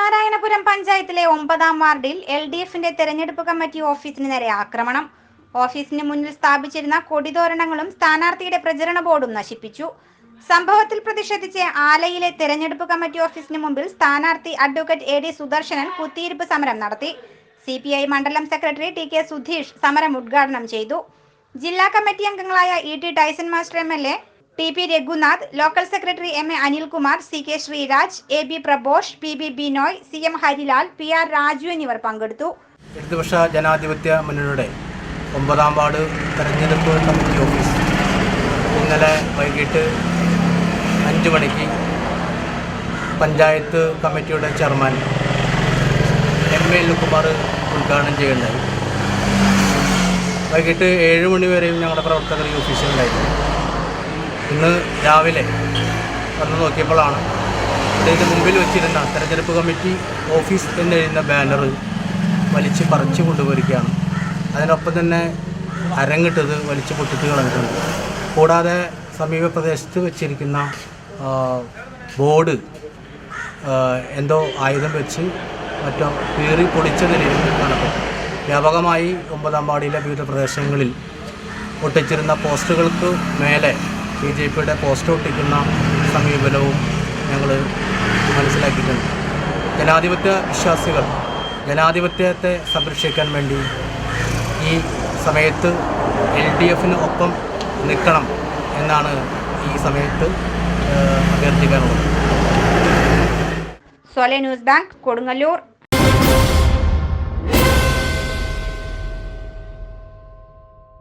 ശ്രീനാരായണപുരം പഞ്ചായത്തിലെ 9ാം വാർഡിൽ LDFന്റെ തെരഞ്ഞെടുപ്പ് കമ്മിറ്റി ഓഫീസിന് നേരെ ആക്രമണം. ഓഫീസിന് മുന്നിൽ സ്ഥാപിച്ചിരുന്ന കൊടിതോരണങ്ങളും സ്ഥാനാർത്ഥിയുടെ പ്രചരണ ബോർഡും നശിപ്പിച്ചു. സംഭവത്തിൽ പ്രതിഷേധിച്ച് ആലയിലെ തെരഞ്ഞെടുപ്പ് കമ്മിറ്റി ഓഫീസിന് മുമ്പിൽ സ്ഥാനാർത്ഥി അഡ്വക്കേറ്റ് AD സുദർശനൻ കുത്തിയിരിപ്പ് സമരം നടത്തി. CPI മണ്ഡലം സെക്രട്ടറി TK സുധീഷ് സമരം ഉദ്ഘാടനം ചെയ്തു. ജില്ലാ കമ്മിറ്റി അംഗങ്ങളായ ET Tyson master MLA, TP Raghunath, local secretary MA Anilkumar, CK Sreeraj, AB Prabosh, PB Binoy, CM Harilal, PR Raju എന്നിവർ പങ്കെടുത്തു. ഇടതുപക്ഷ ജനാധിപത്യ മുന്നണിയുടെ 9ാം വാർഡ് തെരഞ്ഞെടുപ്പ് കമ്മിറ്റി ഓഫീസ് ഇന്നലെ വൈകിട്ട് 5 മണിക്ക് പഞ്ചായത്ത് കമ്മിറ്റിയുടെ ചെയർമാൻ MA അനിൽകുമാർ ഉദ്ഘാടനം ചെയ്യുകയുണ്ടായി. വൈകിട്ട് 7 മണി വരെയും ഞങ്ങളുടെ പ്രവർത്തകർ ഈ ഓഫീസിലുണ്ടായിരുന്നു. ഇന്ന് രാവിലെ വന്ന് നോക്കിയപ്പോഴാണ് ഇതിന് മുമ്പിൽ വെച്ചിരുന്ന തെരഞ്ഞെടുപ്പ് കമ്മിറ്റി ഓഫീസ് എന്നെഴുതുന്ന ബാനർ വലിച്ച് പറിച്ചു കൊണ്ടുപോയിരിക്കുകയാണ്. അതിനൊപ്പം തന്നെ അരങ്ങിട്ടത് വലിച്ച് പൊട്ടിച്ച് കളഞ്ഞിട്ടുണ്ട്. കൂടാതെ സമീപ പ്രദേശത്ത് വെച്ചിരിക്കുന്ന ബോർഡ് എന്തോ ആയുധം വെച്ച് മറ്റോ കീറി പൊടിച്ച നിലയിൽ കാണപ്പെട്ടു. വ്യാപകമായി 9ാം വാർഡിലെ വിവിധ പ്രദേശങ്ങളിൽ ഒട്ടിച്ചിരുന്ന പോസ്റ്ററുകൾക്ക് മേലെ BJPയുടെ പോസ്റ്റർ ഒട്ടിക്കുന്ന സമീപനവും ഞങ്ങൾ മനസ്സിലാക്കിയിട്ടുണ്ട്. ജനാധിപത്യ വിശ്വാസികൾ ജനാധിപത്യത്തെ സംരക്ഷിക്കാൻ വേണ്ടി ഈ സമയത്ത് LDFന് ഒപ്പം നിൽക്കണം എന്നാണ് ഈ സമയത്ത് അഭ്യർത്ഥിക്കാനുള്ളത്. സോലെ ന്യൂസ് ബാങ്ക്, കൊടുങ്ങല്ലൂർ.